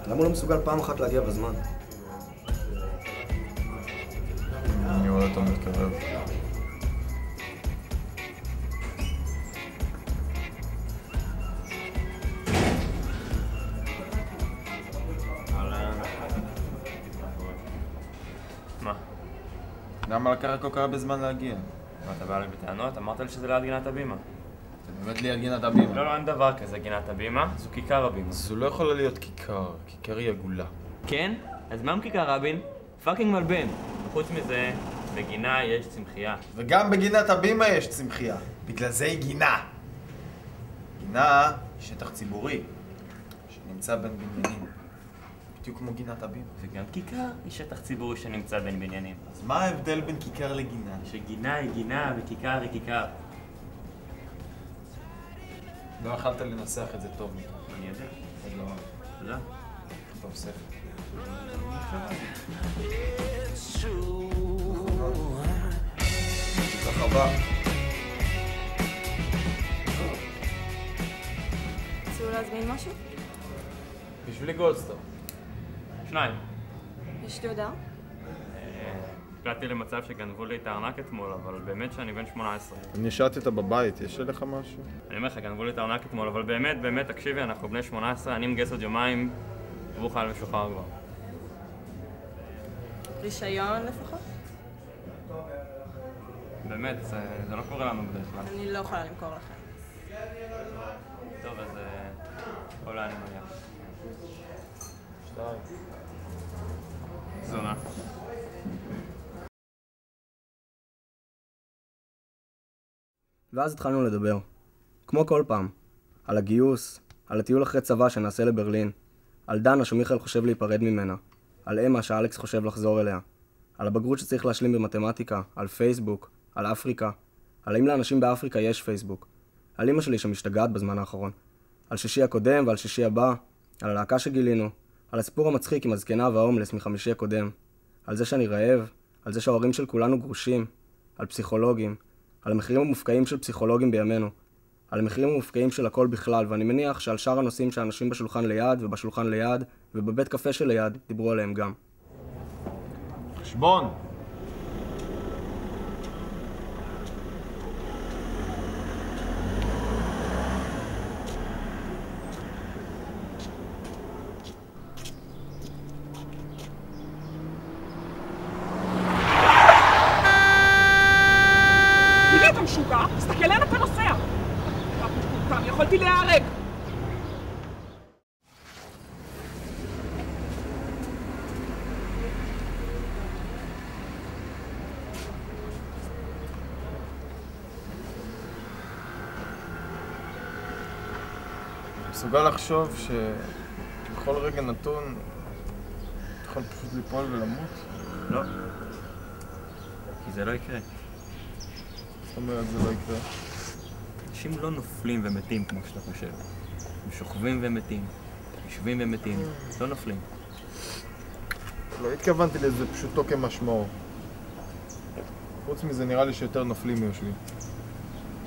למה הוא לא מסוגל פעם אחת להגיע בזמן? אני רואה אותו מתקרב. מה? למה לקח כל כך הרבה זמן להגיע? מה, אתה בא לי בטענות? אמרת לי שזה ליד גינת הבימה. זה באמת ליד גינת הבימה. לא, אין דבר כזה גינת הבימה, זו כיכר הבימה. זו לא יכולה להיות כיכר, כיכר היא עגולה. כן? אז מה עם כיכר רבין? פאקינג מלבן. וחוץ מזה, בגינה יש צמחייה. וגם בגינת הבימה יש צמחייה. בגלל זה היא גינה. גינה היא שטח ציבורי, שנמצא בין בניינים. בדיוק כמו גינת הבימה. וגם כיכר היא שטח ציבורי שנמצא בין בניינים. אז מה ההבדל בין כיכר לגינה? שגינה היא גינה וכיכר היא כיכר. לא יכלת לנסח את זה טוב מדי. אני יודע. אז לא... תודה. טוב, ספר. כך הבא. רצו להזמין משהו? בשבילי גולדסטאר. 2. יש לי הודעה? הגעתי למצב שגנבו לי את הארנק אתמול, אבל באמת שאני בן 18. אני שעת בבית, יש לך משהו? אני אומר לך, גנבו לי את הארנק אתמול, אבל באמת, תקשיבי, אנחנו בני 18, אני מגייס עוד יומיים, והוא חייל משוחרר כבר. רישיון לפחות? באמת, זה לא קורה לנו בדרך כלל. אני לא יכולה למכור לכם. טוב, אז אולי אני מגיע. 2. זונה. ואז התחלנו לדבר. כמו כל פעם. על הגיוס, על הטיול אחרי צבא שנעשה לברלין, על דנה שמיכאל חושב להיפרד ממנה, על אמה שאלכס חושב לחזור אליה, על הבגרות שצריך להשלים במתמטיקה, על פייסבוק, על אפריקה, על האם לאנשים באפריקה יש פייסבוק, על אמא שלי שמשתגעת בזמן האחרון, על שישי הקודם ועל שישי הבא, על הלהקה שגילינו, על הסיפור המצחיק עם הזקנה וההומלס מחמישי הקודם, על זה שאני רעב, על זה שההורים של כולנו גרושים, על פסיכולוגים, על המחירים המופקעים של פסיכולוגים בימינו, על המחירים המופקעים של הכל בכלל, ואני מניח שעל שאר הנושאים שהאנשים בשולחן ליד ובשולחן ליד ובבית קפה שליד דיברו עליהם גם. חשבון! תסתכל לאן אתה נוסע! אני יכולתי להיהרג! אני מסוגל לחשוב שבכל רגע נתון אתה יכול פשוט ליפול ולמות? לא. כי זה לא יקרה. זאת אומרת, זה לא יקרה. אנשים לא נופלים ומתים כמו שאתה חושב. הם שוכבים ומתים, יושבים ומתים, לא נופלים. לא התכוונתי לזה פשוטו כמשמעו. חוץ מזה נראה לי שיותר נופלים מיושבים.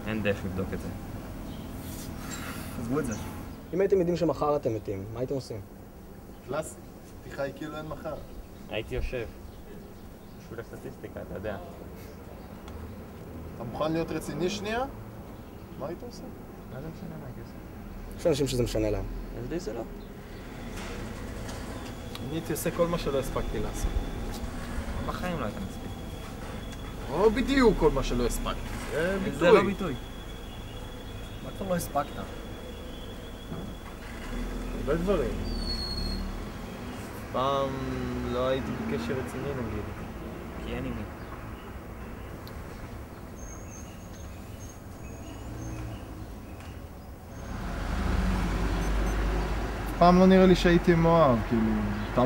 אין דרך לבדוק את זה. עזבו את זה. אם הייתם יודעים שמחר אתם מתים, מה הייתם עושים? קלאסי. פתיחה היא כאילו אין מחר. הייתי יושב. בשביל הסטטיסטיקה, אתה יודע. אתה מוכן להיות רציני שנייה? מה היית עושה? מה זה משנה מה הייתי עושה? יש אנשים שזה משנה להם. לי זה לא. אני הייתי עושה כל מה שלא הספקתי לעשות. בחיים לא היית מספיק. או בדיוק כל מה שלא הספקתי. זה ביטוי. זה לא ביטוי. מה כבר לא הספקת? הרבה דברים. פעם לא הייתי בקשר רציני נגיד. כי אין עם מי. פעם לא נראה לי שהייתי מאוהב, כאילו, אתה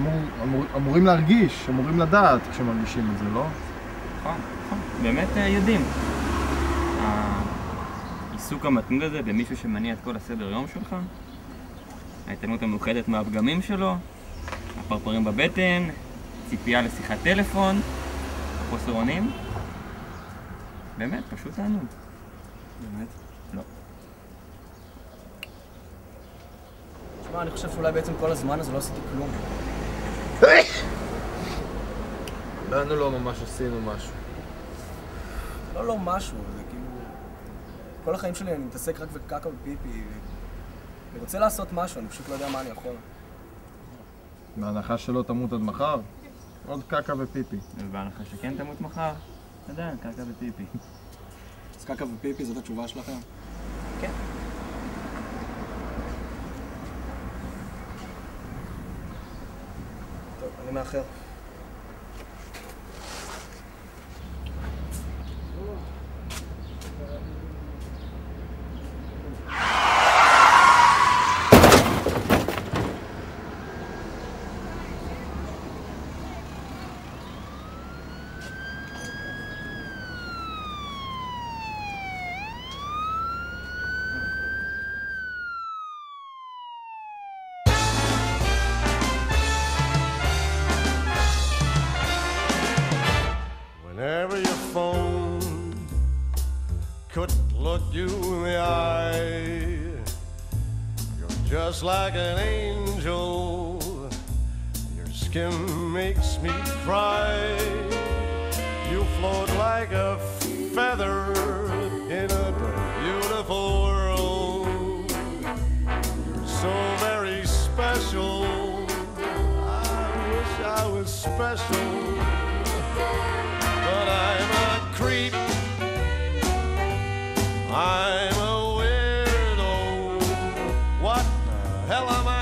אמורים להרגיש, אמורים לדעת כשמרגישים את זה, לא? נכון. באמת יודעים. העיסוק המתמיד הזה במישהו שמניע את כל הסדר יום שלך, ההתעלמות המאוחדת מהפגמים שלו, הפרפרים בבטן, ציפייה לשיחת טלפון, חוסר אונים. באמת, פשוט תענוג. באמת? לא. תשמע, אני חושב שאולי בעצם כל הזמן הזה לא עשיתי כלום. לנו לא ממש עשינו משהו. לא משהו, זה כאילו... כל החיים שלי אני מתעסק רק בקקה ופיפי. אני רוצה לעשות משהו, אני פשוט לא יודע מה אני יכול. בהנחה שלא תמות עד מחר, עוד קקה ופיפי. ובהנחה שכן תמות מחר, עדיין קקה ופיפי. אז קקה ופיפי זאת התשובה שלכם? כן. טוב, אני מאחר. Whenever your phone couldn't look you in the eye, you're just like an angel. Your skin makes me cry. You float like a feather in a beautiful world. You're so very special. I wish I was special. But I'm a creep, I'm a weirdo. What the hell am I